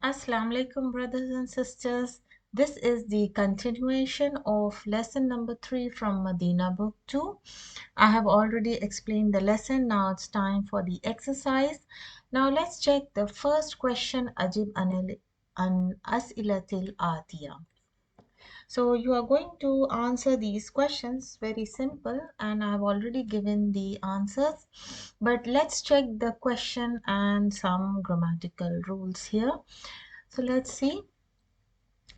Assalamu alaikum, brothers and sisters. This is the continuation of lesson number 3 from Madina book 2. I have already explained the lesson. Now it's time for the exercise. Now let's check the first question. Ajib an as'ilatil atiya. So you are going to answer these questions, very simple, and I've already given the answers. But let's check the question and some grammatical rules here. So let's see.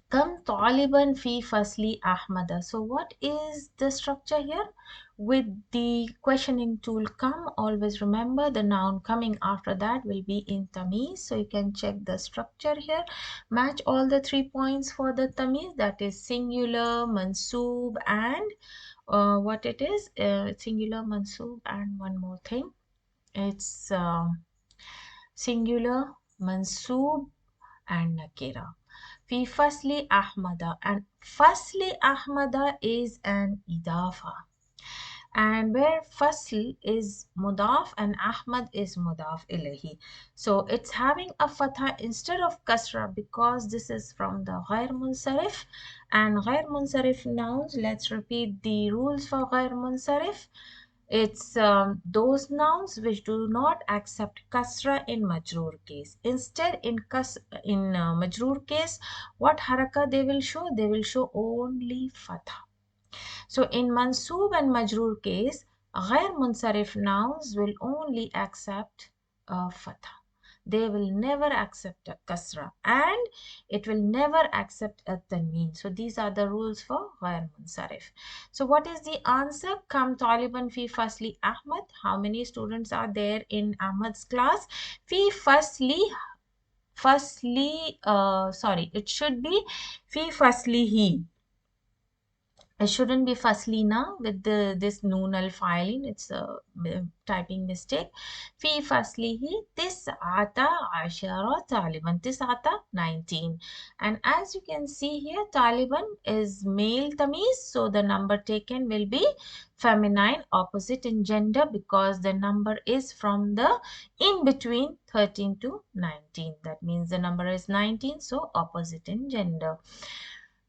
Kam Taliban fi fasli Ahmada. So what is the structure here? With the questioning tool come, always remember the noun coming after that will be in tamiz. So you can check the structure here. Match all the 3 points for the tamiz, that is singular, mansoob, and what it is, singular, mansoob, and one more thing. It's singular, mansoob, and nakira. Fi Fasli Ahmada, and Fasli Ahmada is an idafa, and where Fasl is mudaf and Ahmad is mudaf ilahi, so it's having a fatha instead of kasra because this is from the ghair munsarif. And ghair munsarif nouns, let's repeat the rules for ghair munsarif. It's those nouns which do not accept kasra in majroor case. Instead, in majroor case, what haraka they will show? They will show only fatha. So in mansoob and majroor case, ghair munsarif nouns will only accept fatha. They will never accept a kasra, and it will never accept a tanween. So these are the rules for ghair munsarif. So what is the answer? Kam Taliban fi fasli Ahmad. How many students are there in Ahmad's class? Fi fasli, sorry, it should be fi faslihi. It shouldn't be faslina with this noon al filing. It's a typing mistake. Fi faslihi tis'ata ashara Taliban. Tis'ata 19. And as you can see here, Taliban is male tamiz. So the number taken will be feminine, opposite in gender, because the number is from the in between 13 to 19. That means the number is 19. So opposite in gender.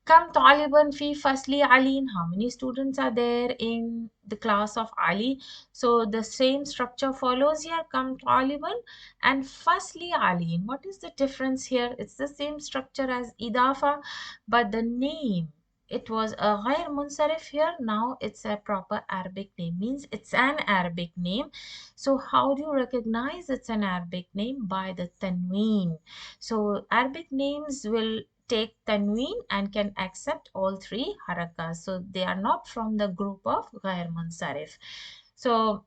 Kam Taliban fi Fasli Ali. How many students are there in the class of Ali? So the same structure follows here. Kam Taliban and Fasli Ali. What is the difference here? It's the same structure as Idafa, but the name, it was a ghair munsarif here. Now it's a proper Arabic name, means it's an Arabic name. So how do you recognize it's an Arabic name? By the tanween. So Arabic names will take tanween and can accept all 3 harakas. So they are not from the group of ghair munsarif. So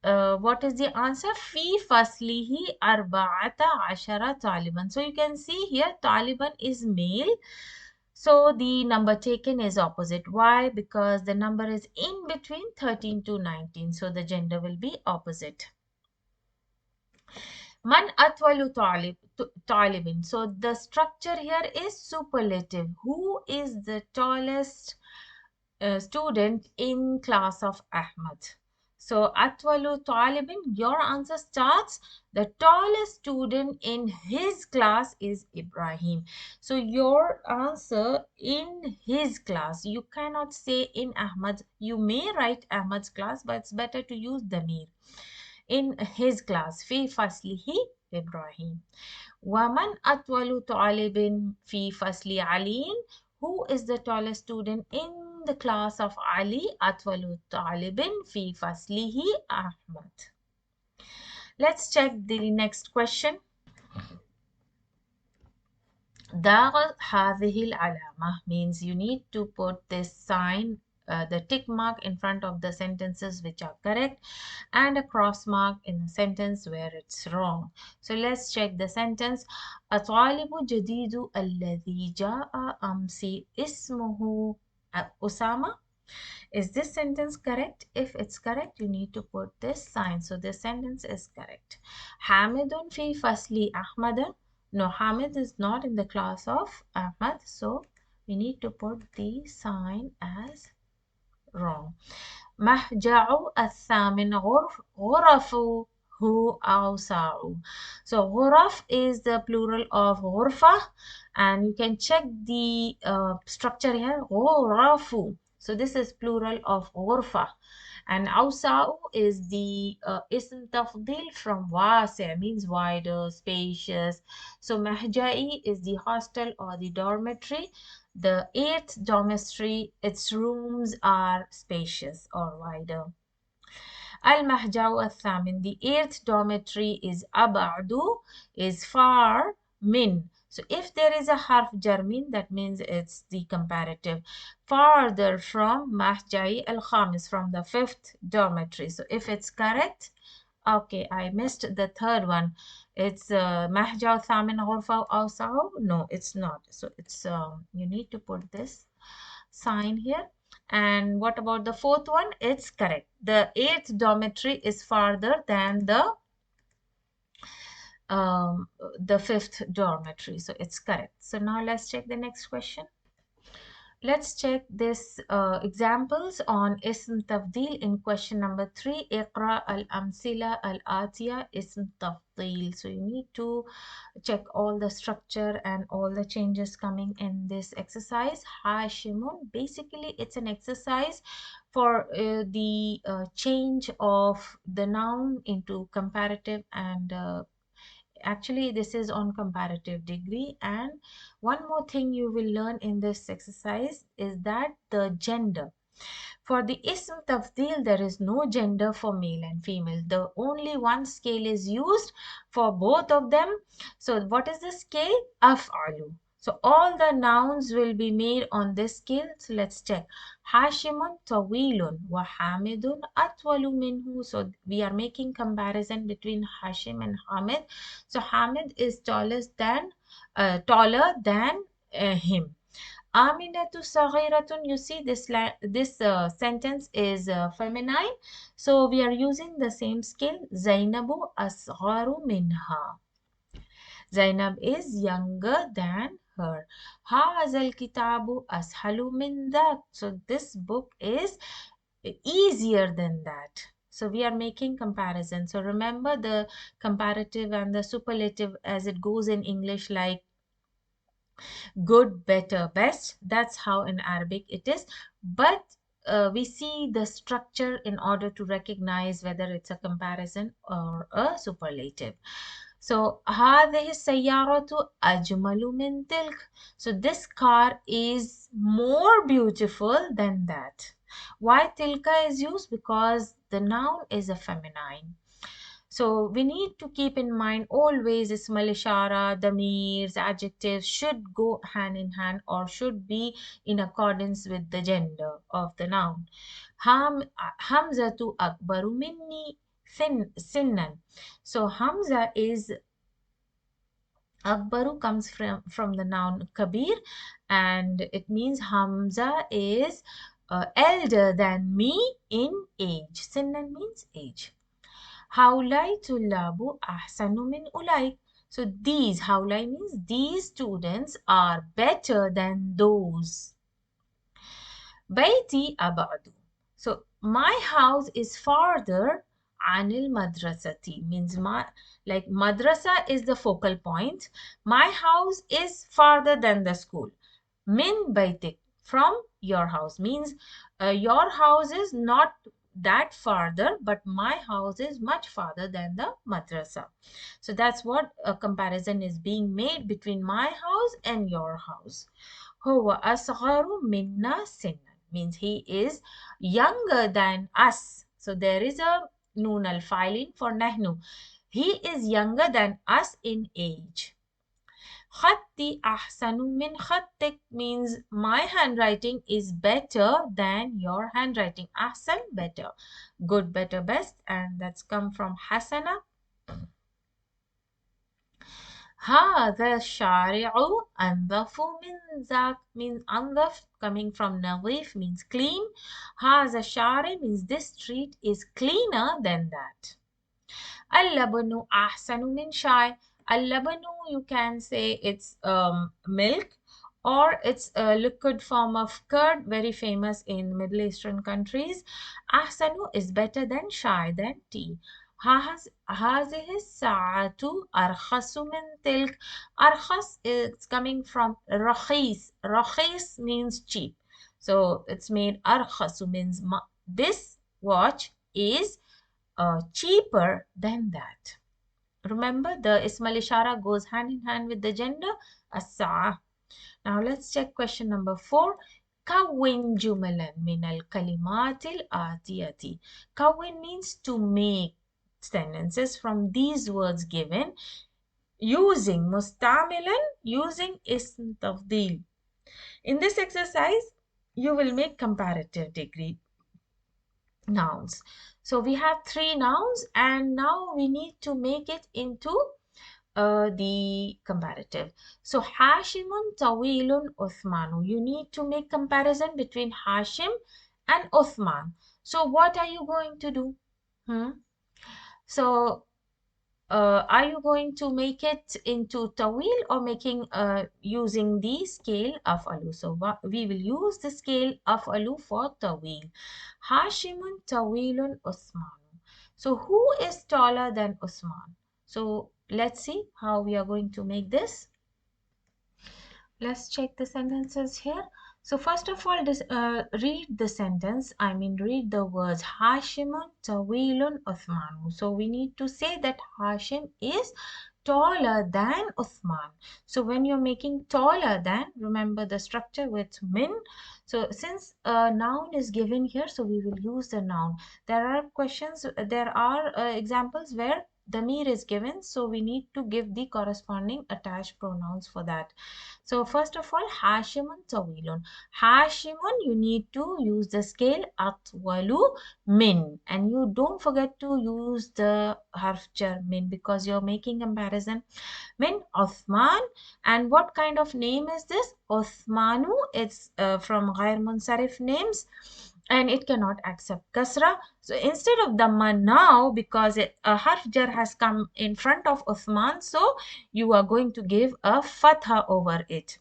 what is the answer? Fi faslihi arba'ata ashara Taliban. So you can see here Taliban is male. So the number taken is opposite. Why? Because the number is in between 13 to 19. So the gender will be opposite. Man atwalu talibin. So the structure here is superlative. Who is the tallest student in class of Ahmad? So atwalu talibin, your answer starts. The tallest student in his class is Ibrahim. So your answer in his class. You cannot say in Ahmad. You may write Ahmad's class, but it's better to use Damir. In his class. في فصله إبراهيم. ومن أطول طالب في فصل علي. Who is the tallest student in the class of Ali? أطول طالب في فصله أحمد. Let's check the next question. داغ هذه العلامة means you need to put this sign, the tick mark in front of the sentences which are correct, and a cross mark in the sentence where it's wrong. So let's check the sentence. الطالب الجديد الذي جاء أمس اسمه أسامة. Is this sentence correct? If it's correct, you need to put this sign. So this sentence is correct. حامد في فصل أحمد. No, Hamid is not in the class of Ahmad, so we need to put the sign as wrong. مهجع الثامن غرف هو أوسع. So غرف is the plural of غرفة, and you can check the structure here, غرف. So this is plural of غرفة. And أوسع is the اسم تفضيل from واسع, means wider, spacious. So مهجعي is the hostel or the dormitory. The eighth dormitory, its rooms are spacious or wider. المهجع الثامن, the eighth dormitory is أبعد, is far, من. So if there is a harf jar min, that means it's the comparative. Farther from mahjai al-khamis, from the fifth dormitory. So if it's correct, okay, I missed the third one. It's mahjau thamin ghurfa awsa'u. No, it's not. So it's you need to put this sign here. And what about the fourth one? It's correct. The eighth dormitory is farther than the fifth dormitory. So it's correct. So now let's check the next question. Let's check this examples on ism tafdil in question number 3. Iqra al-amsila al-atiya ism tafdil. So you need to check all the structure and all the changes coming in this exercise. Hashimun, basically it's an exercise for the change of the noun into comparative, and actually this is on comparative degree. And one more thing you will learn in this exercise is that the gender. For the ism tafdil, there is no gender for male and female. The only one scale is used for both of them. So what is the scale? Af'alu. So all the nouns will be made on this scale. So let's check. Hashimun tawilun wa Hamidun atwalu minhu. So we are making comparison between Hashim and Hamid. So Hamid is taller than him. Aminatu saghiratun. You see this sentence is feminine. So we are using the same scale. Zainabu asgharu minha. Zainab is younger than her. Hazal kitabu ashalu min that. So this book is easier than that. So we are making comparison. So remember the comparative and the superlative as it goes in English, like good, better, best. That's how in Arabic it is. But we see the structure in order to recognize whether it's a comparison or a superlative. So هذه السيارة أجمل من تلك. So this car is more beautiful than that. Why tilka is used? Because the noun is a feminine. So we need to keep in mind always ismal ishara, damirs, adjectives should go hand in hand or should be in accordance with the gender of the noun. Hamzatu akbaru minni sinnan. So Hamza is, akbaru comes from the noun kabir, and it means Hamza is elder than me in age. Sinnan means age. Haulai tullabu ahsanu min ulaik. So these, haulai means these students are better than those. Baiti abadu. So my house is farther anil madrasati, means like madrasa is the focal point. My house is farther than the school. Min baitik, from your house, means your house is not that farther, but my house is much farther than the madrasa. So that's what a comparison is being made between my house and your house. Huwa asgharu minna sinnan, means he is younger than us. So there is a noon al filing for nahnu. He is younger than us in age. Khatti ahsanu min khattik, means my handwriting is better than your handwriting. Ahsan, better. Good, better, best. And that's come from hasana. هذا الشارع أنظف من ذاك, means أنظف coming from نظيف means clean. هذا الشارع means this street is cleaner than that. اللبن أحسن من شاي. Al-labanu, you can say it's milk, or it's a liquid form of curd, very famous in Middle Eastern countries. Ahsanu is better than shai, than tea. هذه الساعة أرخص من تلك. أرخص is coming from رخيص. رخيص means cheap. So it's made أرخص means this watch is cheaper than that. Remember, the ism al-ishara goes hand in hand with the gender, as-sa'a. Now let's check question number 4. كون جملا من الكلمات الآتية. كون means to make sentences from these words given using مستعملا, using اسم تفضيل. In this exercise, you will make comparative degree nouns. So we have 3 nouns and now we need to make it into the comparative. So Hashimun Tawilun Uthmanu. You need to make comparison between Hashim and Uthman. So what are you going to do? So are you going to make it into Tawil or making using the scale of Alu? So we will use the scale of Alu for Tawil. Hashimun Tawilun Uthmanu. So who is taller than Uthman? So let's see how we are going to make this. Let's check the sentences here. So first of all, read the sentence. Read the words Hashimun Tawilun Uthmanu. So we need to say that Hashim is taller than Uthman. So when you're making taller than, remember the structure with min. So since a noun is given here, so we will use the noun. There are examples where damir is given, so we need to give the corresponding attached pronouns for that. So first of all, Hashimun Tawilun. Hashimun, you need to use the scale Atwalu min. And you don't forget to use the harf jar min because you're making comparison. Min Uthman. And what kind of name is this? Uthmanu. It's from Ghair Munsarif names. And it cannot accept kasra. So instead of dhamma now, because a harf jar has come in front of Uthman, so you are going to give a fatha over it.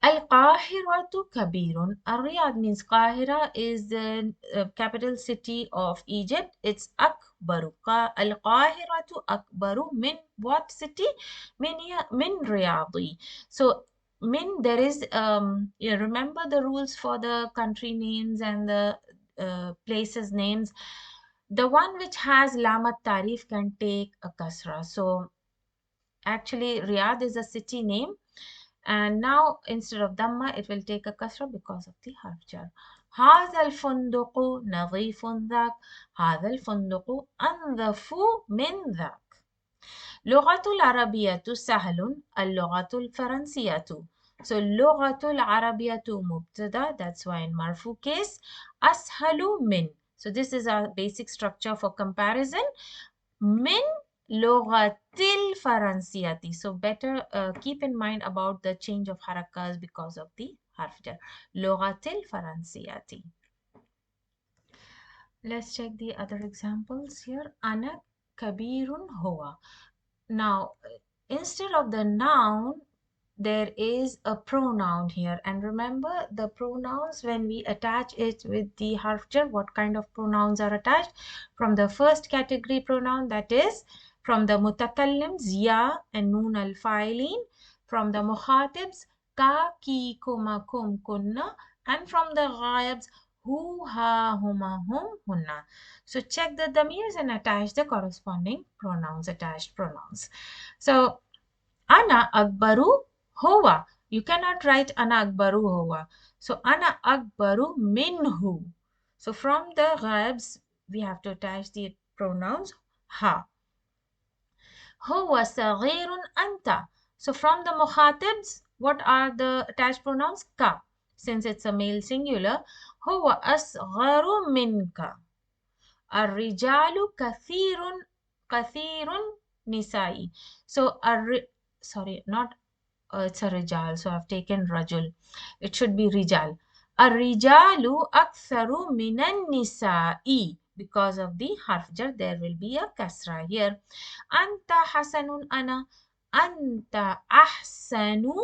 Al-Qahiratu Kabirun. Riyadh means Qahira is the capital city of Egypt. It's Akbaru. Al-Qahiratu Akbaru min what city? Min Riyadhi. So min, there is you remember the rules for the country names and the places names. The one which has Lamat Tarif can take a kasra. So actually Riyadh is a city name. And now instead of dhamma, it will take a kasra because of the harf jar. هذا الفندق نظيف ذاك. هذا الفندق أنظف من ذاك. لغة العربية سهل. اللغة الفرنسية. So لغة العربية مبتدا. That's why in marfu case. أسهل من. So this is our basic structure for comparison. Min Logatil Faransiyati. So better keep in mind about the change of harakas because of the harf jar. Logatil Faransiyati. Let's check the other examples here. Ana Kabirun Hoa. Now, instead of the noun, there is a pronoun here. And remember the pronouns, when we attach it with the harf jar, what kind of pronouns are attached? From the first category pronoun, that is from the mutakallims, ya and nun al-fa'ilin, from the mukhatibs, ka, ki, kuma, kum, kunna, and from the ghaibs, hu, ha, huma, hum, hunna. So check the damirs and attach the corresponding pronouns, attached pronouns. So ana akbaru huwa. You cannot write ana akbaru huwa. So ana akbaru minhu. So from the ghaibs, we have to attach the pronouns ha. Huwa saghirun anta. So from the mukhatibs, what are the attached pronouns? Ka. Since it's a male singular, huwa asgharu minka. Ar-rijalu kathirun nisa'i. So sorry, not it's a rijal, so I've taken rajul. It should be rijal. Ar-rijalu aktharu minan nisa'i. Because of the harf jar, there will be a kasra here. Anta hasanun ana. Anta ahsanu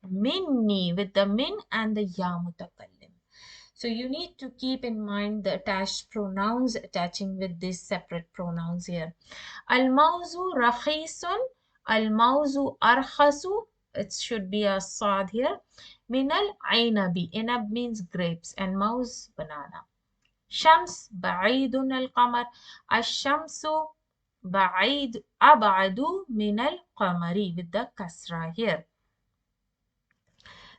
minni, with the min and the ya mutakallim. So you need to keep in mind the attached pronouns attaching with these separate pronouns here. Al-mawzu rakhisun, al-mawzu arkhasu. It should be a sad here. Minal ainabi. Inab means grapes and mauz banana. Shams ba'idun al-qamar. Ash-shamsu ba'id abadu min al-qamari with the kasra here.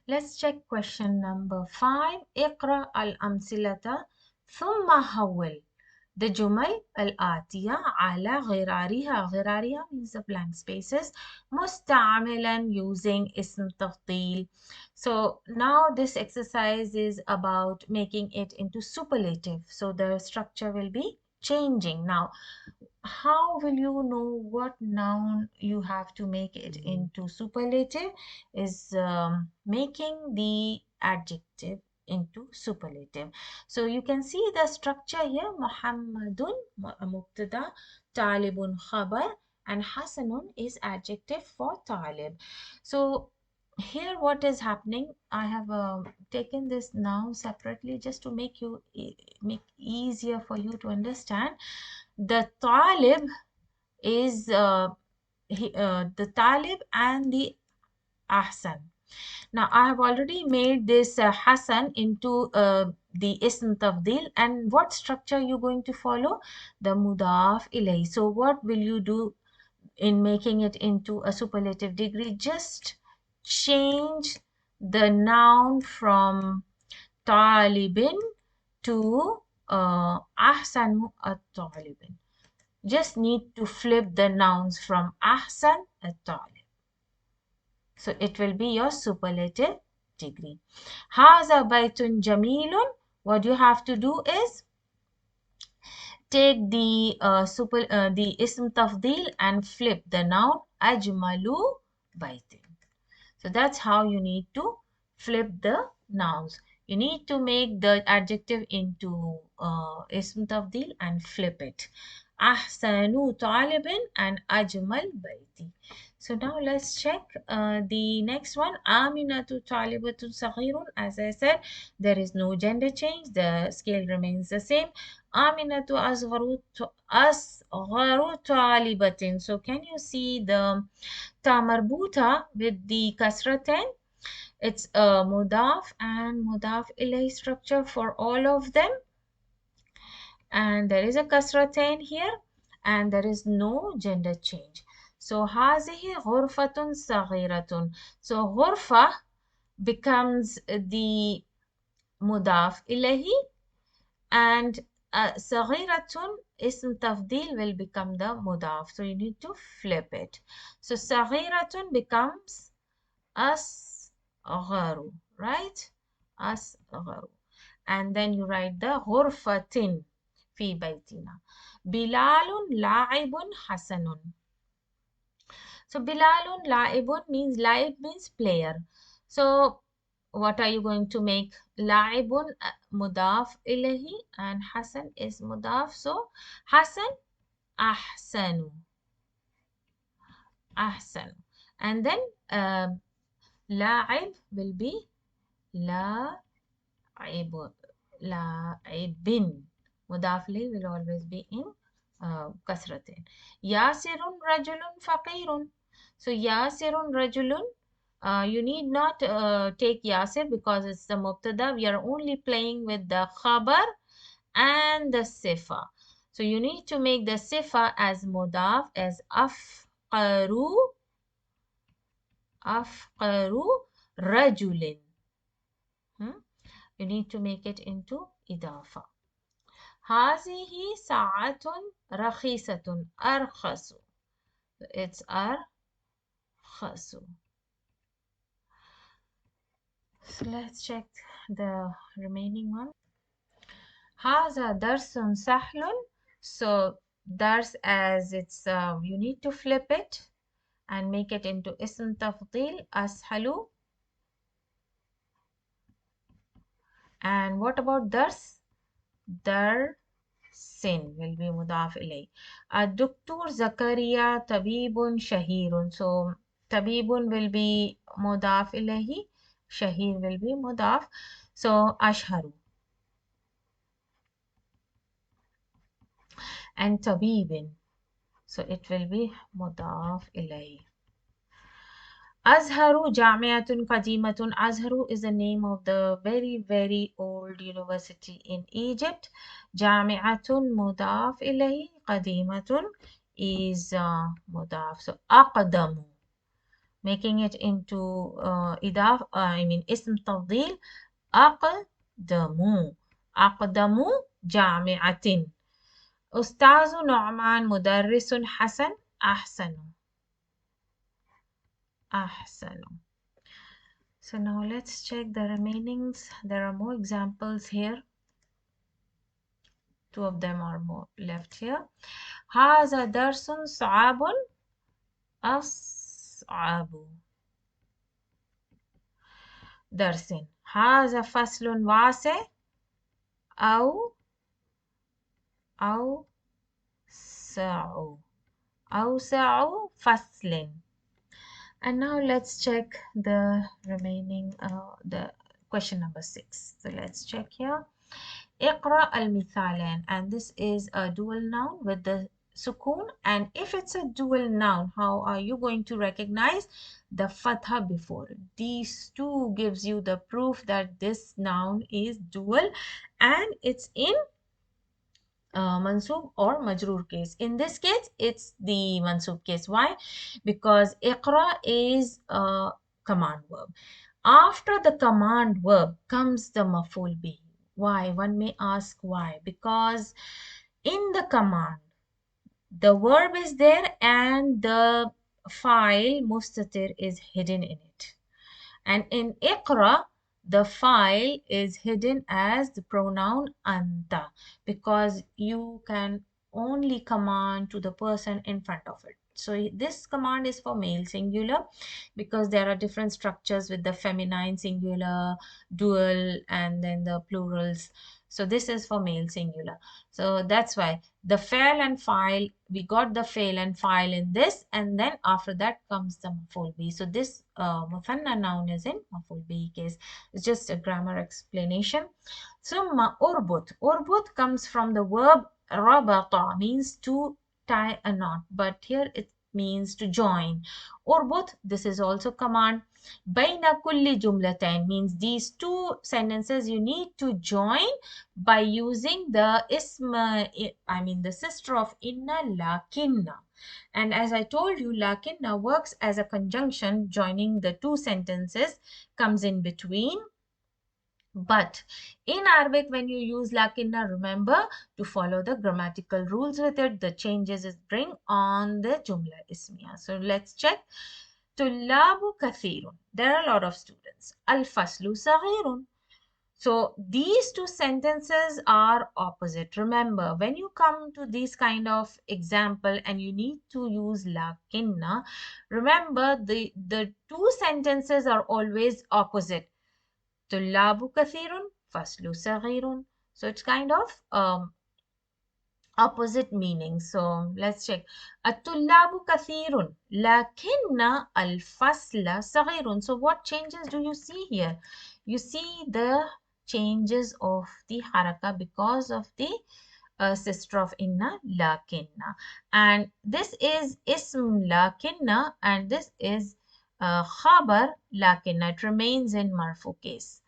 Let's check question number 5. اقرأ الأمثلة ثم حول the جمل الآتية على غرارها. غرارها means the blank spaces. مستعملا using اسم تفضيل. So now this exercise is about making it into superlative. So the structure will be changing. Now, how will you know what noun you have to make it into superlative is making the adjective into superlative. So you can see the structure here. Muhammadun mubtada, talibun khabar, and hasanun is adjective for talib. So here what is happening, I have taken this noun separately just to make easier for you to understand. The talib is the talib and the ahsan. Now I have already made this Hassan into the ism tafdil, and what structure you going to follow? The mudaf ilay. So what will you do in making it into a superlative degree? Just change the noun from talibin to ahsanu at-talibin. Just need to flip the nouns from ahsan at-talib. So it will be your superlative degree. Haza baytun jamilun. What you have to do is take the the ism tafdil and flip the noun ajmalu baytin. So that's how you need to flip the nouns. You need to make the adjective into ism tafdil and flip it. Ahsanu talibin and ajmal bayti. So now let's check the next one. Aminatu talibatun saghirun. As I said, there is no gender change. The scale remains the same. Aminatu asgharu talibatin. So can you see the ta marbuta with the kasratain? It's a mudaf and mudaf ilay structure for all of them. And there is a kasratain here and there is no gender change. So hazihi ghurfatun saghiratun. So ghurfa becomes the mudaf ilahi, and saghiratun ism tafdil will become the mudaf. So you need to flip it. So saghiratun becomes asgharu, right? Asgharu. And then you write the ghurfatin fi baytina. Bilalun la'ibun hasanun. So Bilalun la'ibun means la'ib means player. So what are you going to make? La'ibun mudaf ilahi and Hasan is mudaf. So Hasan ahsanu. Ahsanu. And then la'ib will be la'ibun. La'ibin. Mudaf ilayhi will always be in kasratin. Yasirun rajulun faqirun. So Yasirun rajulun, you need not take Yasir because it's the mubtada. We are only playing with the khabar and the sifa. So you need to make the sifa as mudaf as afqaru rajulin. You need to make it into idafa. Hazihi sa'atun rakhisatun arkhasu. It's arkhasu. So let's check the remaining one. Haza darsun sahlun. So dars, as it's you need to flip it and make it into ism tafdil ashalu. And what about dars? Darsin will be mudaf ilay. Duktur Zakaria tabibun shahirun. So tabibun will be mudaf ilayhi. Shahir will be mudaf. So ashharu. and tabibin. So it will be mudaf ilayh. Azharu Jamiatun Qadimatun. Azharu is the name of the very, very old university in Egypt. Jamiatun mudaf ilayhi. Qadimatun is mudaf. So aqdamu, making it into ism tafdil. Aqdamu. Aqdamu jami'atin. Ustazu Nu'man mudarrisun Hasan ahsanu. Ahsanu. So now let's check the remainings. There are more examples here. Two of them are more left here. هذا درس صعب أصعب درس. هذا فصل واسع أوسع أوسع فصل. And now let's check the remaining, the question number 6. So let's check here. اقرأ المثالين, and this is a dual noun with the sukun. And if it's a dual noun, how are you going to recognize the fatha before it? These two gives you the proof that this noun is dual and it's in mansub or majroor case. In this case, it's the mansub case. Why? Because iqra is a command verb. After the command verb comes the maf'ul bihi. Why? One may ask why. Because in the command, the verb is there and the file mustatir is hidden in it. And in iqra, the file is hidden as the pronoun anta, because you can only command to the person in front of it. So this command is for male singular, because there are different structures with the feminine singular, dual, and then the plurals. So this is for male singular. So that's why the fail and file, we got the fail and file in this, and then after that comes the maf'ul bihi. So this muthanna noun is in maf'ul bihi case. It's just a grammar explanation. So urbut. Urbut comes from the verb rabata, means to tie a knot, but here it means to join. Urbut, this is also command. Baina kulli jumlatain means these two sentences you need to join by using the the sister of inna, lakinna. And as I told you, lakinna works as a conjunction, joining the two sentences, comes in between. But in Arabic, when you use lakinna, remember to follow the grammatical rules with it. The changes it bring on the jumla ismiya. So let's check. Tullabu kathirun. There are a lot of students. Al-faslu saghirun. So these two sentences are opposite. Remember, when you come to this kind of example and you need to use lakinna, remember the two sentences are always opposite. Tullabu kathirun, faslu saghirun. So it's kind of opposite meaning. So let's check. At-tullabu kathirun, lakinna al-fasla saghirun. So what changes do you see here? You see the changes of the haraka because of the sister of inna, lakinna. And this is ism lakinna, and this is khabar lakinna. It remains in marfu case.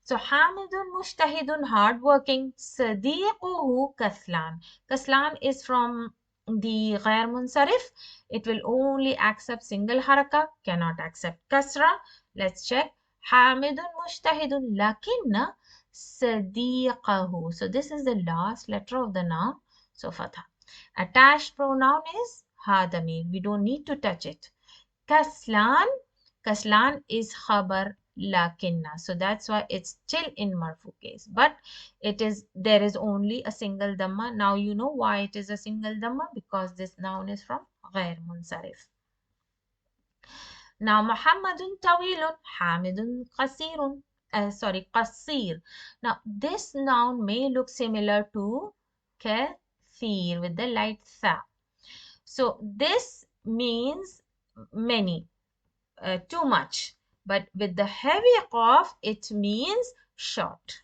So Hamidun Mushtahidun, hardworking. Sadiquhu Kaslan. Kaslan is from the Ghair Munsarif. It will only accept single haraka, cannot accept kasra. Let's check. Hamidun Mushtahidun lakinna Sadiqahu. So this is the last letter of the noun. So fatha. Attached pronoun is hadamir. We don't need to touch it. Kaslan. Kaslan is khabar lakinna. So that's why it's still in marfu case. But there is only a single dhamma. Now you know why it is a single dhamma, because this noun is from ghair munsarif. Now Muhammadun tawilun, Hamidun qasirun. Qasir. Now this noun may look similar to kathir with the light tha. So this means many. Too much, but with the heavy qaf it means short.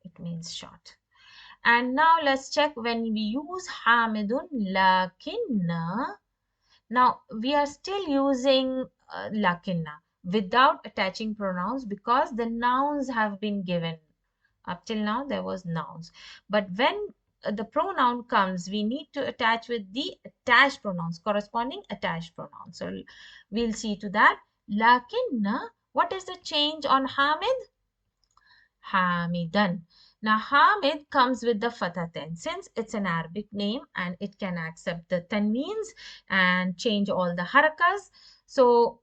It means short. And now let's check when we use Hamidun lakinna. Now we are still using lakinna without attaching pronouns because the nouns have been given. Up till now there was nouns. But when the pronoun comes, we need to attach with the attached pronouns, corresponding attached pronouns. So we'll see to that. Lakinna, what is the change on Hamid? Hamidan. Now, Hamid comes with the fathatain since it's an Arabic name and it can accept the tanweens and change all the harakas. So,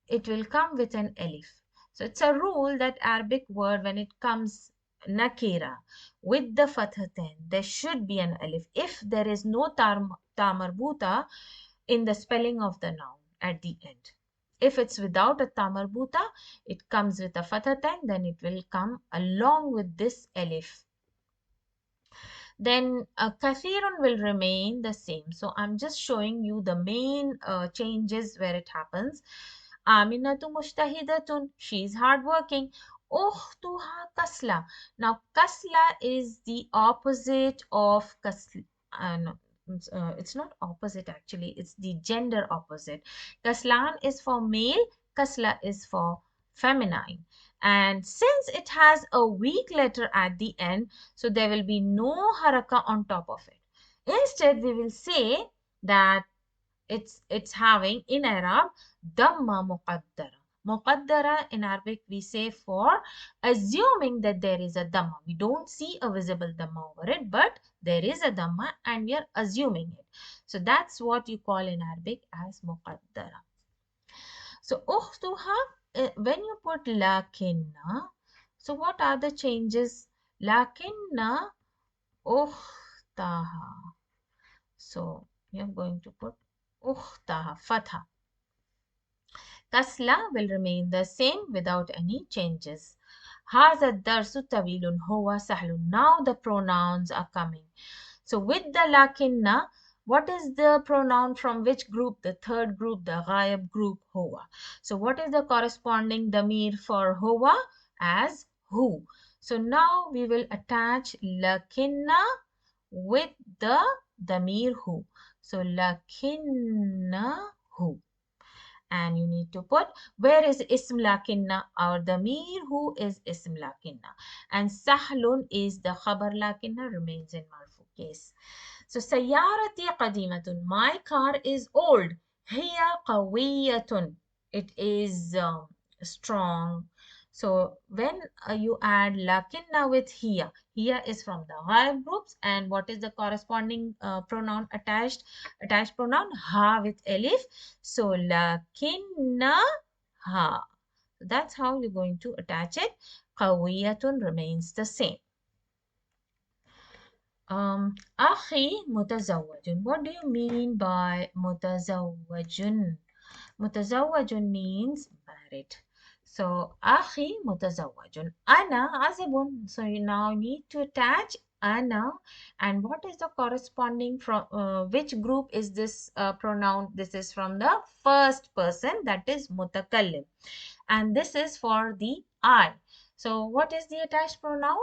it will come with an alif. So, it's a rule that Arabic word, when it comes nakira with the fathatain, there should be an alif. If there is no ta marbuta in the spelling of the noun at the end. If it's without a tamarbuta, it comes with a fathatain, then it will come along with this alif. Then kathirun will remain the same. So I'm just showing you the main changes where it happens. Aminatu mushtahidatun, she's hardworking. Ukhtuha kasla. Now kasla is the opposite of kasla. No, it's not opposite actually, it's the gender opposite. Kaslan is for male, kasla is for feminine. And since it has a weak letter at the end, so there will be no haraka on top of it. Instead, we will say that it's having in Arab damma muqaddara. Muqaddara in Arabic we say for assuming that there is a dhamma. We don't see a visible dhamma over it, but there is a dhamma and we are assuming it. So that's what you call in Arabic as muqaddara. So ukhtuha, when you put lakinna, so what are the changes? Lakinna ukhtaha. So we are going to put ukhtaha, fatha. Kasla will remain the same without any changes. هذا الدرس طويل هو سهل. Now the pronouns are coming. So with the lakinna, what is the pronoun from which group? The third group, the ghayab group, huwa. So what is the corresponding damir for huwa? As who. So now we will attach lakinna with the damir who. So lakinna who. And you need to put where is ism lakinna, our damir who is ism lakinna, and sahlun is the khabar lakinna, remains in marfu case. So sayyarati qadimatun, my car is old. Hiya qawiyatun, it is strong. So when you add lakinna with hiya, hiya is from the ghaib groups, and what is the corresponding pronoun attached? Attached pronoun ha with alif. So lakinna ha. That's how you're going to attach it. Qawiyatun remains the same. Akhi mutazawwajun. What do you mean by mutazawwajun? Mutazawwajun means married. So, akhi mutazawwajun. Ana azibun. So, you now need to attach ana. And what is the corresponding from which group is this pronoun? This is from the first person, that is mutakallim. And this is for the I. So, what is the attached pronoun?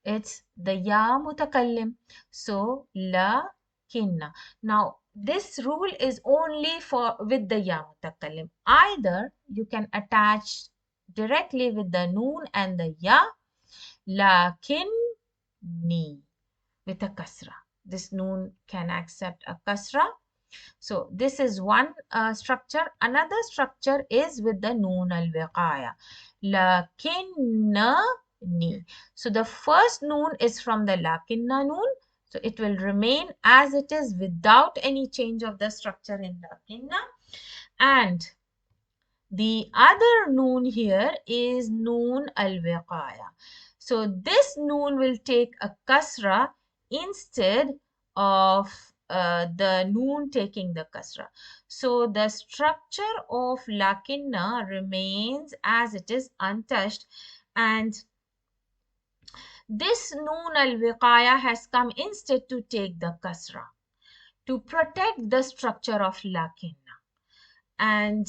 It's the ya mutakallim. So, la kinna. Now, this rule is only for with the ya mutakallim. Either you can attach directly with the noon and the ya, lakinni with a kasra. This noon can accept a kasra. So this is one structure. Another structure is with the noon al-wiqaya. Lakinna ni. So the first noon is from the lakinna noon. So it will remain as it is without any change of the structure in lakinna. And the other noon here is noon al-wiqaya. So this noon will take a kasra instead of the noon taking the kasra. So the structure of lakinna remains as it is untouched, and this noon al-wiqaya has come instead to take the kasra to protect the structure of lakinna. And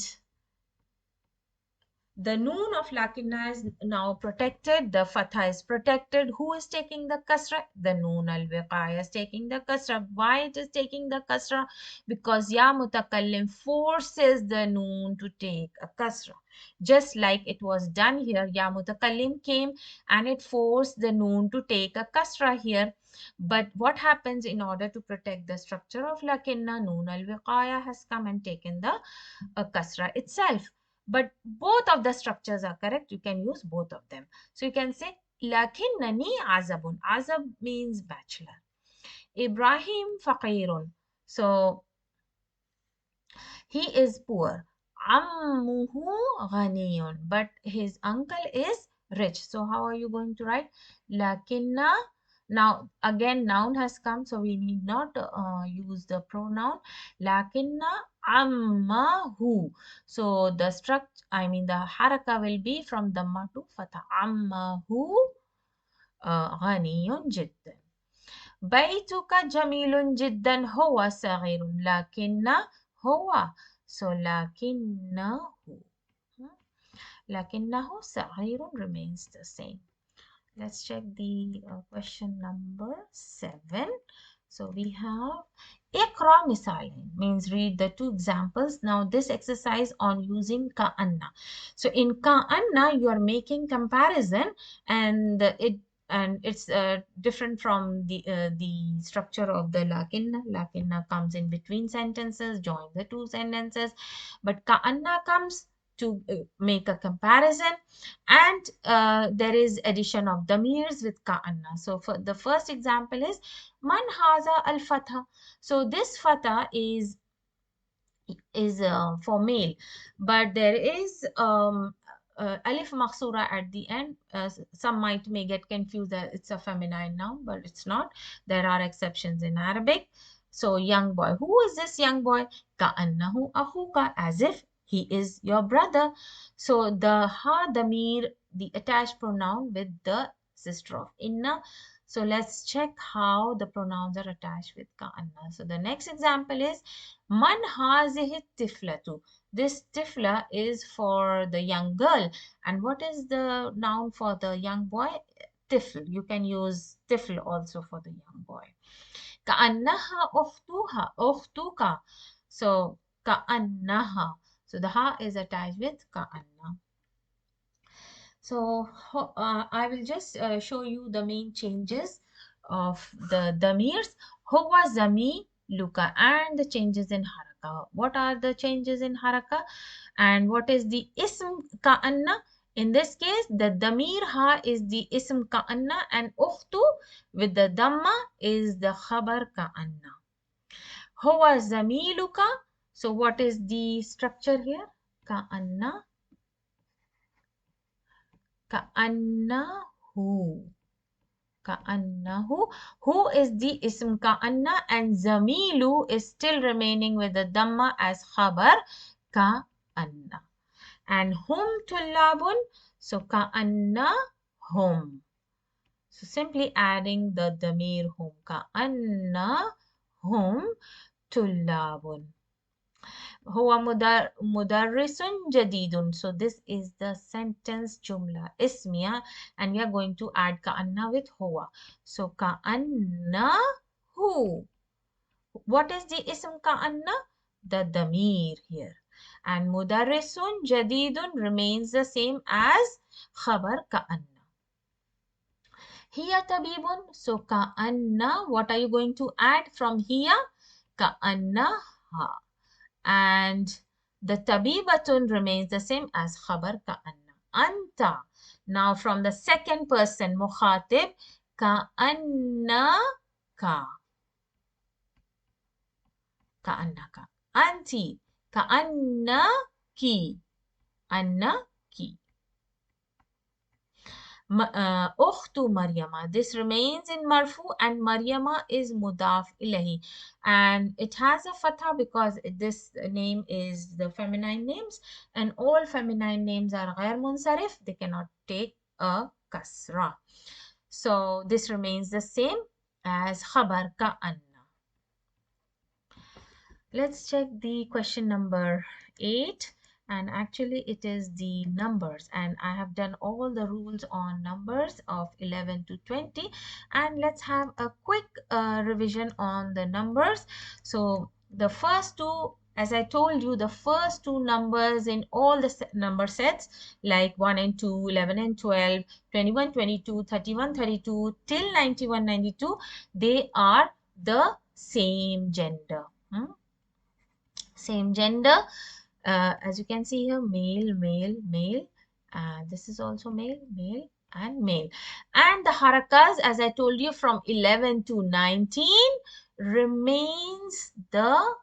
The noon of lakinna is now protected. The fatha is protected. Who is taking the kasra? The noon al wiqaya is taking the kasra. Why it is taking the kasra? Because ya mutakallim forces the noon to take a kasra. Just like it was done here, ya mutakallim came and it forced the noon to take a kasra here. But what happens in order to protect the structure of lakinna, noon al wiqaya has come and taken the kasra itself. But both of the structures are correct. You can use both of them. So you can say lakinnani azabun. Azab means bachelor. Ibrahim faqirun. So he is poor. Ammuhu ghaniyun. But his uncle is rich. So how are you going to write? Lakinna. Now again noun has come, so we need not use the pronoun. Lakinna ammahu. So the struct, I mean the haraka will be from dhamma to fatha. Ammahu ghaniyun jiddan. بيتك جميل جدا هو صغير لكن هو so لكنه صغير remains the same. Let's check the question number 7. So we have Iqra misalin means read the two examples. Now this exercise on using ka'anna. So in ka'anna you are making comparison and it's different from the structure of the lakinna. Lakinna comes in between sentences, join the two sentences, but ka'anna comes to make a comparison, and there is addition of damirs with ka'anna. So for the first example is man haza al fatha. So this fatha is for male, but there is alif maksura at the end. Some may get confused that it's a feminine noun, but it's not. There are exceptions in Arabic. So young boy, who is this young boy? Ka'annahu ahuka, as if he is your brother. So the ha damir, the attached pronoun with the sister of inna. So let's check how the pronouns are attached with ka'anna. So the next example is Man hazihi tiflatu. This tifla is for the young girl. And what is the noun for the young boy? Tifl. You can use tifl also for the young boy. Ka'annaha ukhtuha, ukhtuka. So ka'annaha. So the ha is attached with ka'anna. So I will just show you the main changes of the damirs. Huwa zami luka and the changes in haraka. What are the changes in haraka? And what is the ism ka'anna? In this case, the damir ha is the ism ka'anna and ukhtu with the dhamma is the khabar ka'anna. Huwa zamiluka. So what is the structure here? Ka'anna. Ka'annahu. Ka'annahu. Who is the ism ka'anna and zamilu is still remaining with the dhamma as khabar ka'anna. And hum tullabun. So ka'anna hum. So simply adding the damir hum. Ka'anna hum tullabun. Huwa mudarrisun jadidun. So this is the sentence jumla ismiya and we are going to add ka'anna with huwa. So ka'anna hu. What is the ism ka'anna? The damir here. And mudarrisun jadidun remains the same as khabar ka'anna. Hiya tabibun. So ka'anna, what are you going to add from hiya? Ka'anna ha. And the tabibatun remains the same as khabar ka'anna. Anta. Now from the second person mukhatib, ka'anna ka. Ka'anna ka. Anti. Ka'anna ki. Anna ki. Ukhtu Maryama. This remains in marfu and Maryama is mudaf ilahi. And it has a fatha because this name is the feminine names and all feminine names are ghair munsarif. They cannot take a kasra. So this remains the same as khabar ka'anna. Let's check the question number 8. and actually it is the numbers, and I have done all the rules on numbers of 11 to 20. And let's have a quick revision on the numbers. So the first two, as I told you, the first two numbers in all the number sets like 1 and 2, 11 and 12, 21, 22, 31, 32 till 91, 92, they are the same gender. Same gender. As you can see here, male, male, male. This is also male, male, and male. And the harakas, as I told you, from 11 to 19 remains the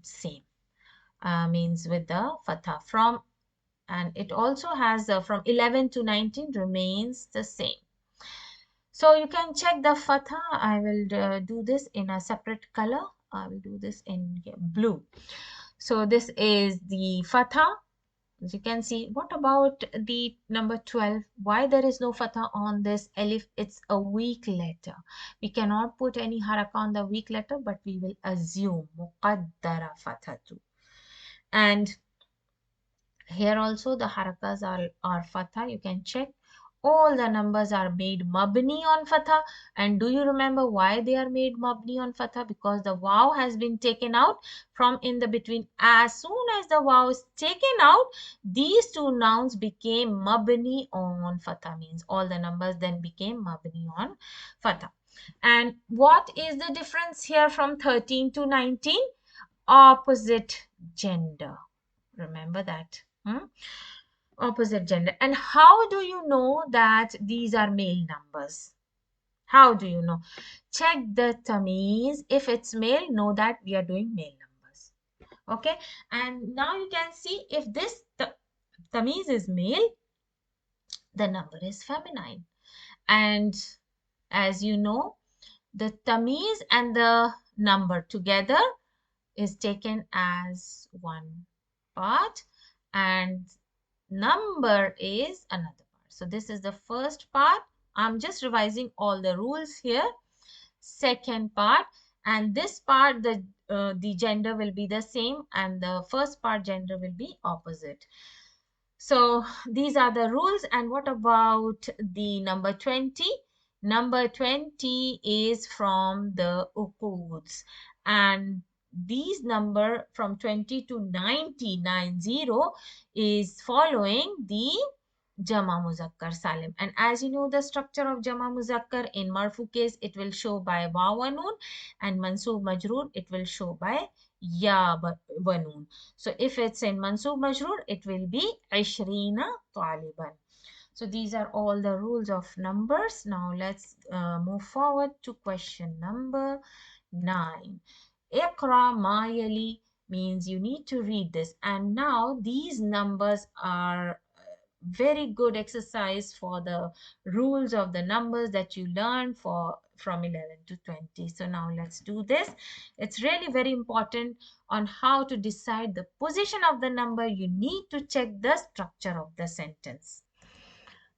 same. Means with the fatha from, and it also has from 11 to 19 remains the same. So you can check the fatha. I will do this in a separate color. I will do this in blue. So this is the fatha. As you can see. What about the number 12? Why there is no fatha on this alif? It's a weak letter. We cannot put any haraka on the weak letter, but we will assume muqaddara fathatu. And here also the harakas are fatha. You can check. All the numbers are made mabni on fatha. And do you remember why they are made mabni on fatha? Because the waw has been taken out from in the between. As soon as the waw is taken out, these two nouns became mabni on fatha. Means all the numbers then became mabni on fatha. And what is the difference here from 13 to 19? Opposite gender. Remember that. Opposite gender. And how do you know that these are male numbers? How do you know? Check the tamiz. If it's male, know that we are doing male numbers. Okay. And now you can see if this tamiz is male, the number is feminine. And as you know, the tamiz and the number together is taken as one part, and number is another part. So this is the first part. I'm just revising all the rules here. Second part, and this part, the gender will be the same, and the first part gender will be opposite. So these are the rules. And what about the number 20? Number 20 is from the uquds, and these number from 20 to 90 is following the Jama Muzakkar Salim. And as you know, the structure of Jama Muzakkar in Marfu case, it will show by Waw wa Noon, and Mansoob Majroor, it will show by Ya wa Noon. So if it's in Mansoob Majroor, it will be Ishrina Taliban. So these are all the rules of numbers. Now let's move forward to question number 9. Iqra ma yali means you need to read this. And now these numbers are very good exercise for the rules of the numbers that you learn from 11 to 20. So now let's do this. It's really very important on how to decide the position of the number. You need to check the structure of the sentence.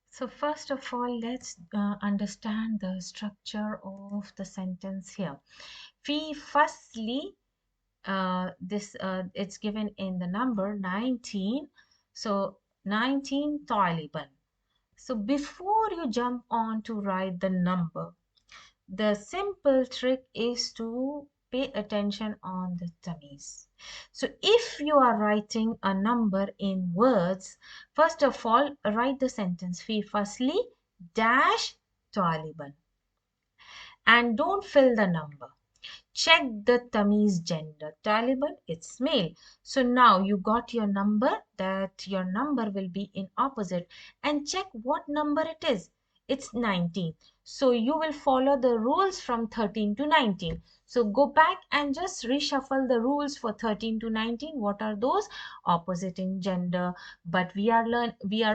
So first of all, let's understand the structure of the sentence here. Fi firstly, it's given in the number 19. So 19 Taliban. So before you jump on to write the number, the simple trick is to pay attention on the tamiz. So if you are writing a number in words, first of all, write the sentence Fi firstly dash Taliban, and don't fill the number. Check the tamiz gender. Taliban, it's male. So now you got your number, that your number will be in opposite, and check what number it is. It's 19. So you will follow the rules from 13 to 19. So go back and just reshuffle the rules for 13 to 19. What are those? Opposite in gender. But we are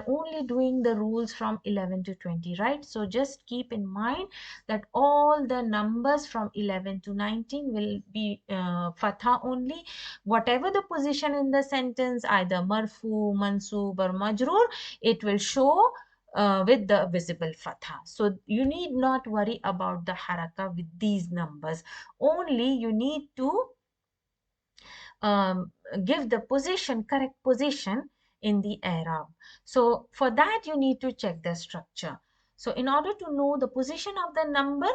only doing the rules from 11 to 20, right? So just keep in mind that all the numbers from 11 to 19 will be fatha only. Whatever the position in the sentence, either marfu, mansoob or majroor, it will show with the visible fatha. So you need not worry about the haraka with these numbers. Only you need to give the position, correct position in the Arab. So for that you need to check the structure. So in order to know the position of the number,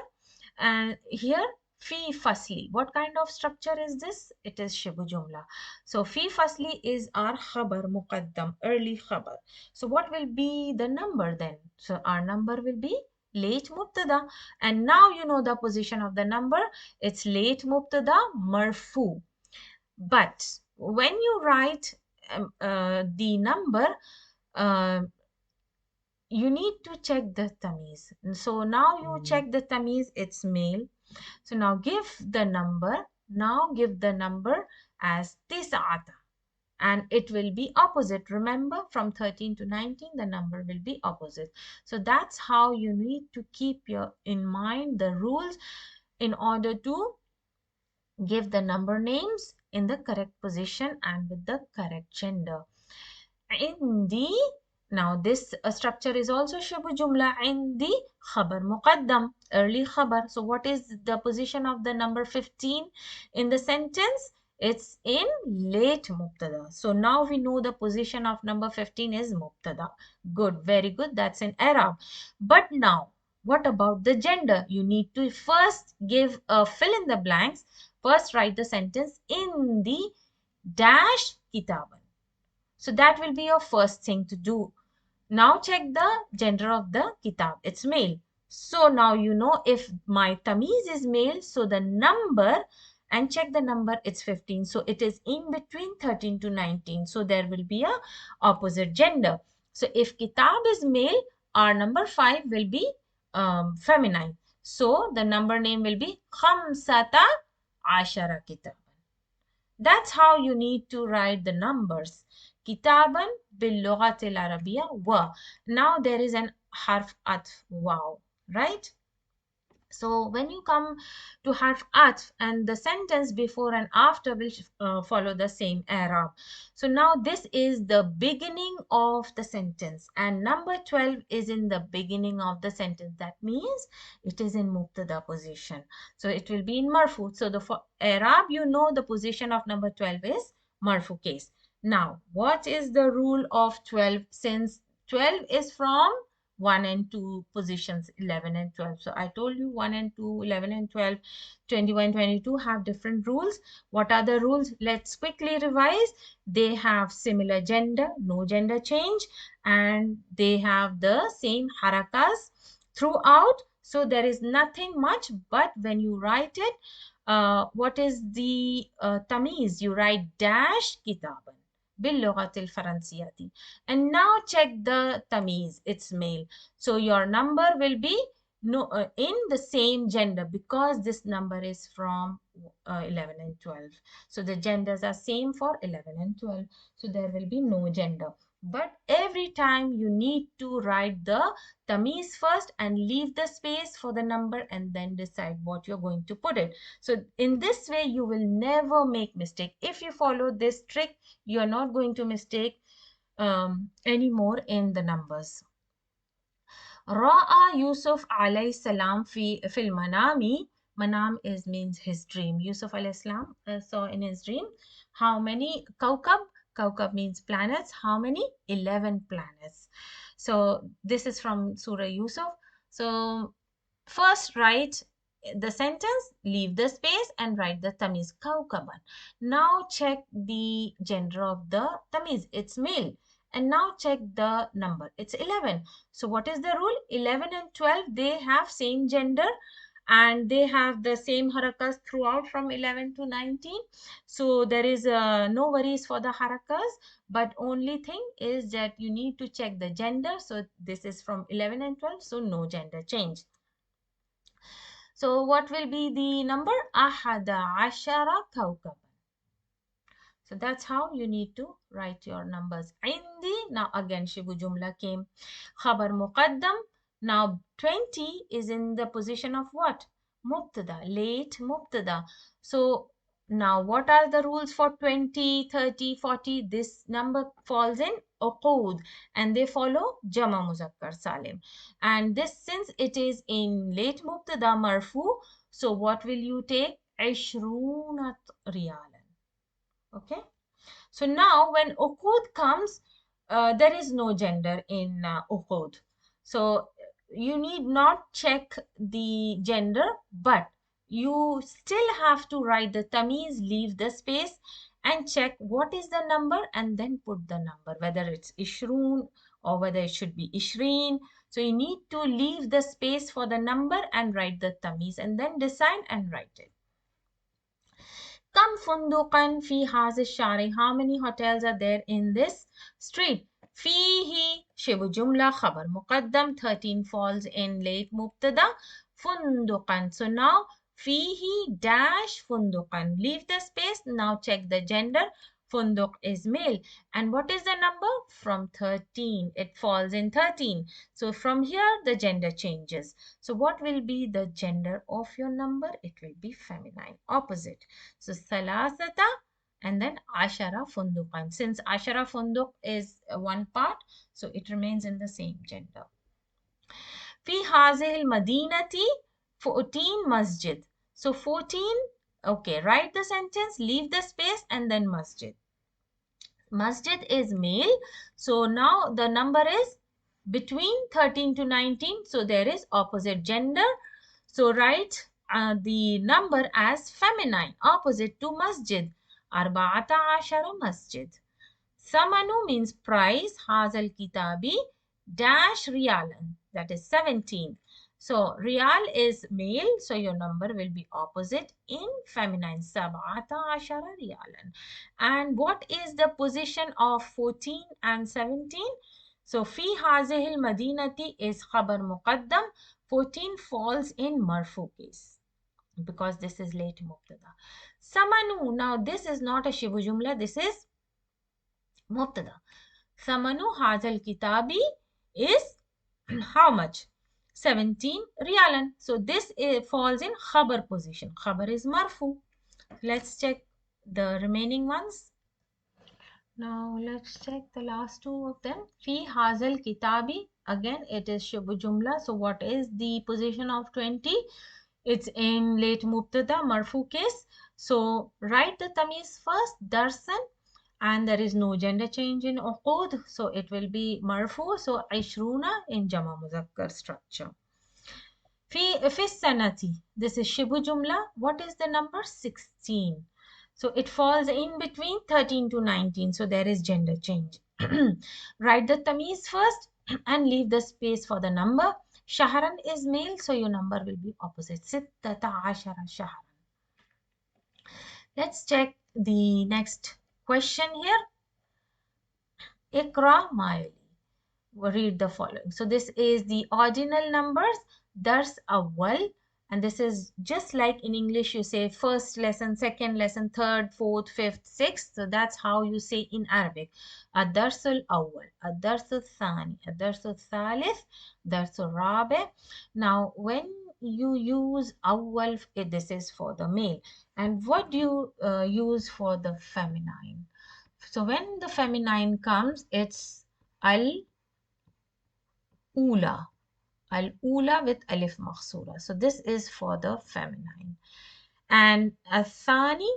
and here fi fasli, what kind of structure is this? It is shibu jumla. So fi fasli is our khabar muqaddam, early khabar. So what will be the number then? So our number will be late mubtada, and now you know the position of the number. It's late mubtada marfu. But when you write the number, uh, you need to check the tamiz. So now you check the tamiz, it's male. So now give the number. Now give the number as tis'ata, and it will be opposite. Remember, from 13 to 19, the number will be opposite. So that's how you need to keep in mind the rules in order to give the number names in the correct position and with the correct gender. In the, now this structure is also shabu jumla. In the khabar muqaddam, early khabar. So what is the position of the number 15 in the sentence? It's in late mubtada. So now we know the position of number 15 is mubtada. Good, very good. That's in Arab. But now, what about the gender? You need to first give a fill in the blanks. First write the sentence in the dash kitaban. So that will be your first thing to do. Now check the gender of the kitab. It's male. So now you know if my tamiz is male, so the number, and check the number, it's 15. So it is in between 13 to 19. So there will be a opposite gender. So if kitab is male, our number 5 will be feminine. So the number name will be khamsata ashara kitab. That's how you need to write the numbers. Kitaban bil lughat al arabiyya wa. Now there is an harf atf, wow, right? So when you come to harf atf, and the sentence before and after will follow the same Arab. So now this is the beginning of the sentence, and number 12 is in the beginning of the sentence. That means it is in mubtada position. So it will be in marfu. So the Arab, you know the position of number 12 is marfu case. Now, what is the rule of 12? Since 12 is from 1 and 2 positions, 11 and 12. So I told you 1 and 2, 11 and 12, 21, 22 have different rules. What are the rules? Let's quickly revise. They have similar gender, no gender change, and they have the same harakas throughout. So there is nothing much, but when you write it, what is the tamiz? You write dash kitaban باللغة الفرنسية. And now check the tamiz, it's male. So your number will be in the same gender, because this number is from 11 and 12. So the genders are same for 11 and 12. So there will be no gender. But every time you need to write the tamiz first and leave the space for the number, and then decide what you're going to put it. So in this way, you will never make mistake. If you follow this trick, you are not going to mistake anymore in the numbers. Ra'a Yusuf alayhi salam fil manami. Manam is means his dream. Yusuf alayhi salam saw in his dream how many kaukab? Kaukab means planets. How many? 11 planets. So this is from Surah Yusuf. So first write the sentence, leave the space, and write the tamiz kaukaban. Now check the gender of the tamiz. It's male. And now check the number. It's 11. So what is the rule? 11 and 12, they have same gender, and they have the same harakas throughout from 11 to 19. So there is no worries for the harakas, but only thing is that you need to check the gender. So this is from 11 and 12, so no gender change. So what will be the number? Ahada ashara kawkab. So that's how you need to write your numbers. Indi, now again Shibu Jumla came. Khabar Muqaddam. Now 20 is in the position of what? Mubtada, late Mubtada. So now what are the rules for 20, 30, 40? This number falls in uqud, and they follow Jama Muzakkar Salim. And this, since it is in late Mubtada Marfu, so what will you take? 20 riyalan. Okay. So now when uqud comes, there is no gender in uqud. So you need not check the gender, but you still have to write the tamiz, leave the space, and check what is the number and then put the number, whether it's ishrun or whether it should be ishreen. So you need to leave the space for the number and write the tamiz and then decide and write it. كم فندقا في هذا الشارع? How many hotels are there in this street? فيه شبه جملة خبر مقدم 13 falls in late مبتدا فندقا. So now فيه dash فندقا. Leave the space. Now check the gender. Funduk is male. And what is the number? From 13. It falls in 13. So from here the gender changes. So what will be the gender of your number? It will be feminine. Opposite. So salasata and then ashara fundukan. Since ashara funduk is one part, so it remains in the same gender. في هذه المدينة 14 masjid. So 14, okay, write the sentence, leave the space and then masjid. Masjid is male. So now the number is between 13 to 19. So there is opposite gender. So write the number as feminine, opposite to masjid. Arba'ata ashara masjid. Samanu means price. Hazal kitabi dash rialan. That is 17. So real is male. So your number will be opposite in feminine. Sab'ata ashara rialan. And what is the position of 14 and 17? So fi hazihil madinati is khabar muqaddam. 14 falls in marfu case because this is late mubtada. Samanu. Now this is not a shibu jumla. This is mubtada. Samanu hazal kitabi is how much? 17 rialan. So this falls in khabar position. Khabar is marfu. Let's check the remaining ones. Now let's check the last two of them. Fi hazal kitabi. Again it is shubu jumla. So what is the position of 20? It's in late mubtada marfu case. So write the tamiz first, darsan, and there is no gender change in uqud. So it will be marfu. So ishruna in jama muzakkar structure. Fi sanati. This is shibu jumla. What is the number? 16. So it falls in between 13 to 19. So there is gender change. Write the tamiz first and leave the space for the number. Shahran is male, so your number will be opposite. Sittata ashara shahran. Let's check the next question here. Ikra Mayali. Read the following. So this is the ordinal numbers. Dars awwal. And this is just like in English, you say first lesson, second lesson, third, fourth, fifth, sixth. So that's how you say in Arabic. Ad-darsul awwal, ad-darsul thani, ad-darsul thalith, darsul rabi. Now, when you use awwal, this is for the male. And what do you use for the feminine? So when the feminine comes, it's al-ula. Al-ula with alif makhsura. So this is for the feminine. And al-thani,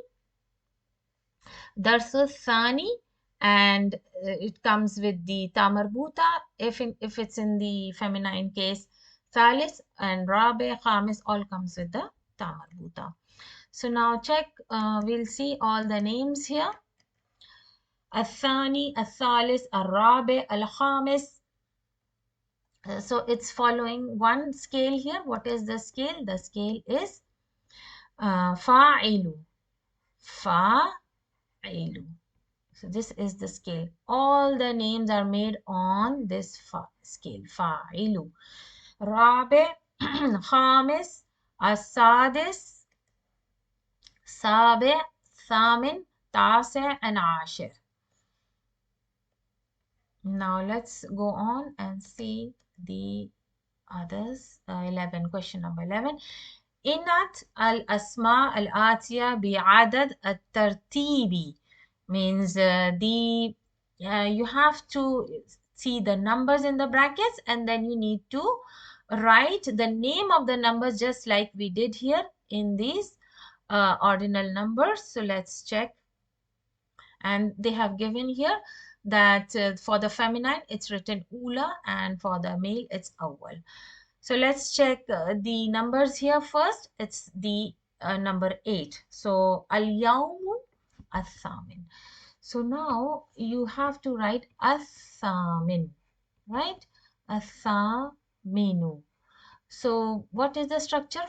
darsu thani, and it comes with the ta marbuta. If it's in the feminine case, thalis and rabi, khamis all comes with the ta marbuta. So now check, we'll see all the names here. Al-thani, al-thalis, al-rabi, al-khamis. So it's following one scale here. What is the scale? The scale is fa'ilu. Fa'ilu. So this is the scale. All the names are made on this scale. Fa'ilu. Rabi, khamis, asadis, sabi, thamin, tasi, and ashir. Now let's go on and see the others. 11, question number 11. Inat al-asma al-atiya bi'adad al-tartibi means you have to see the numbers in the brackets and then you need to write the name of the numbers just like we did here in these ordinal numbers. So let's check. And they have given here that for the feminine it's written ula, and for the male it's awwal. So let's check the numbers here first. It's the number 8. So al-yawmu al-thamin. So now you have to write al-thamin, right? Al-thaminu. So what is the structure?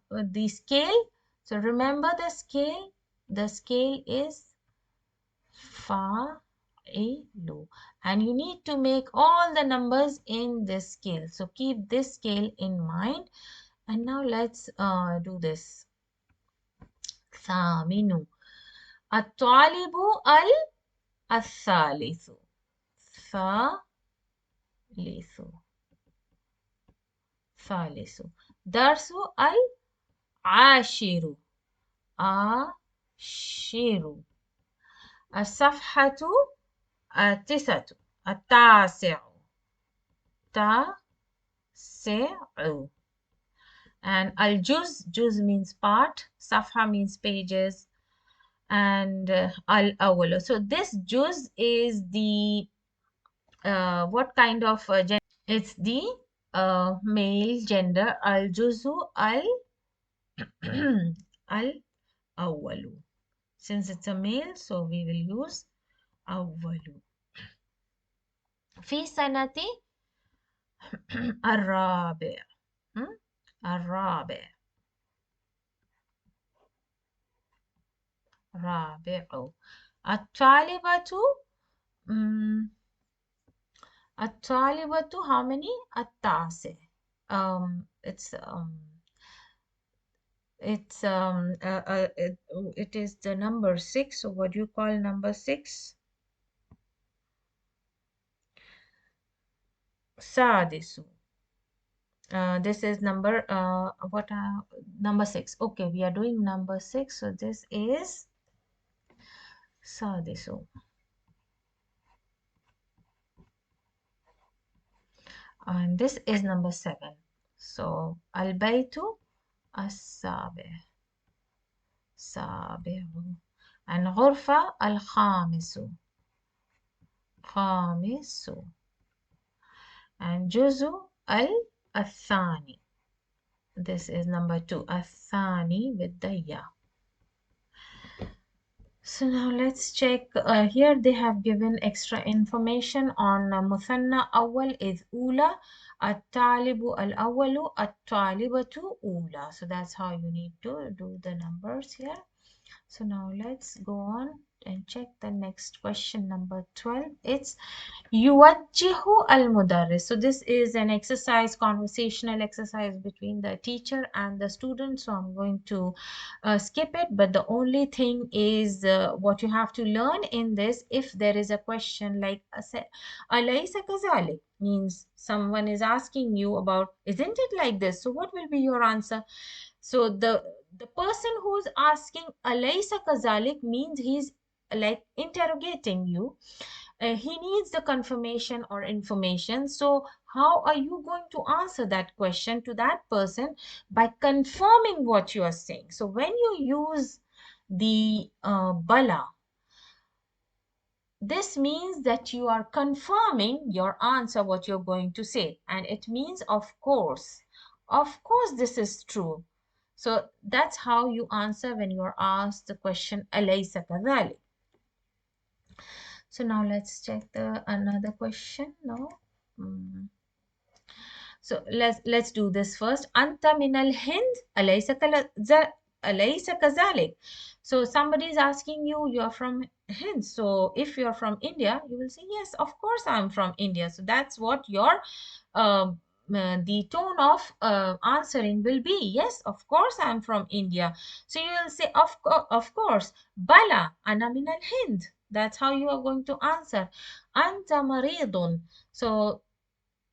The scale. So remember the scale. The scale is fa'ilu. And you need to make all the numbers in this scale. So keep this scale in mind. And now let's do this. Thaminu. At-talibu al-thalithu. Thalithu. Thalithu. Darsu al-ashiru. Ashiru. الصفحة التاسعة. التاسع. تاسع. And juz means part, safha means pages, and al-awwal. So this juz is the what kind of gender? It's the male gender. Al-juzu al-awwalu. Since it's a male, so we will use awwalu. في سنة الرابع. الرابع. رابع. الطالبة الطالبة how many? التاسع. It is the number 6. So what do you call number 6? Sadisu. This is number number 6. Okay, we are doing number 6. So this is Sadisu. And this is number 7. So al-baytu as-sabi. Sabi'u. And ghurfa al-khamisu. Khamisu. And juzu al-thani. This is number 2. Al-thani with the ya. So now let's check. Here they have given extra information on Muthanna awwal is ula, at-talibu al-awwalu, at-talibatu ula. So that's how you need to do the numbers here. So now let's go on and check the next question, number 12. It's Yuwajjihu al-mudarris. So this is an exercise, conversational exercise between the teacher and the student. So I'm going to skip it. But the only thing is what you have to learn in this, if there is a question like Alaysa kazalik, means someone is asking you about, isn't it like this? So what will be your answer? So the person who's asking Alaysa kazalik means he's like interrogating you. He needs the confirmation or information. So how are you going to answer that question to that person? By confirming what you are saying. So when you use the bala, this means that you are confirming your answer, what you're going to say. And it means, of course this is true. So that's how you answer when you are asked the question alaysa kadhalik. So now let's check the another question now. So let's do this first. Anta min al-Hind alaysa kazalik. So somebody is asking you, you're from Hind. So if you're from India, you will say, yes, of course I'm from India. So that's what your the tone of answering will be. Yes, of course I'm from India. So you will say, of course, Bala ana min al-Hind. That's how you are going to answer. Anta maridun. So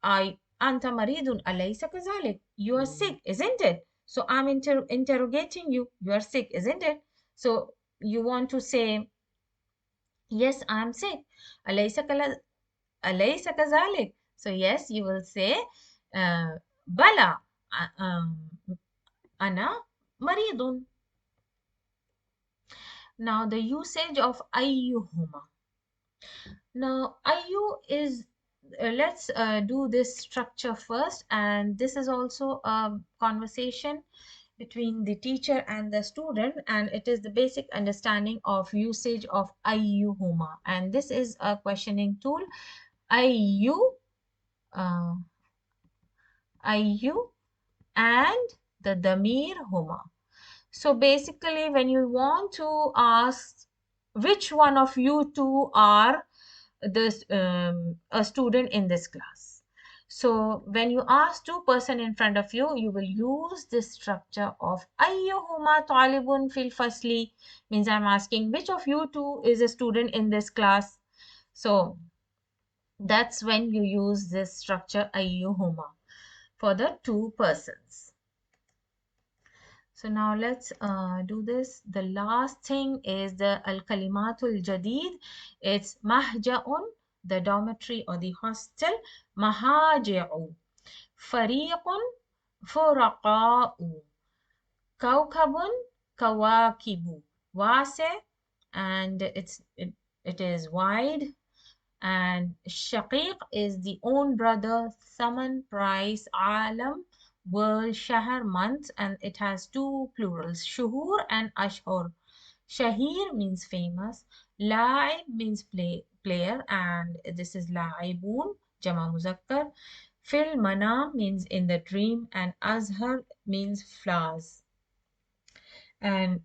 Anta maridun alaysa kazalik. You are sick, isn't it? So I'm interrogating you. You are sick, isn't it? So you want to say, yes, I'm sick. Alaysa kazalik. So yes, you will say, Bala ana maridun. Now the usage of ayyuhuma. Now ayyu is, let's do this structure first, and this is also a conversation between the teacher and the student, and it is the basic understanding of usage of ayyuhuma, and this is a questioning tool. Ayyu, uh, ayyu, and the damir huma. So basically, when you want to ask which one of you two are this a student in this class. So when you ask two-person in front of you, you will use this structure of ayyuhuma talibun fil fasli, means I'm asking which of you two is a student in this class. So that's when you use this structure ayyuhuma for the two persons. So now let's do this. The last thing is the al-kalimatul jadid. It's mahja'un, the dormitory or the hostel. Mahaji'u. Fariqun, furaqa'u. Kawkabun, kawakibu. Wase, and it is wide. And Shaqiq is the own brother, Saman, price, Alam, world, Shahar, month, and it has two plurals, Shuhur and Ashhur. Shahir means famous, La'ib means player, and this is La'ibun, Jama Muzakkar. Fil Manam means in the dream, and Azhar means flowers. And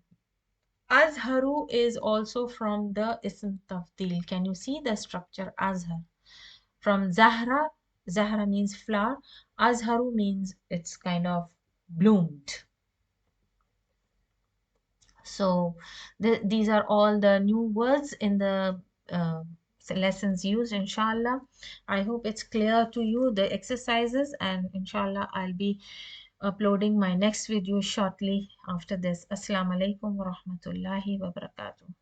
Azharu is also from the Ism Tafdil. Can you see the structure Azhar? From Zahra, Zahra means flower, Azharu means it's kind of bloomed. So these are all the new words in the uh, lessons used, inshallah. I hope it's clear to you, the exercises, and inshallah I'll be uploading my next video shortly after this. Assalamu alaikum wa rahmatullahi wa barakatuh.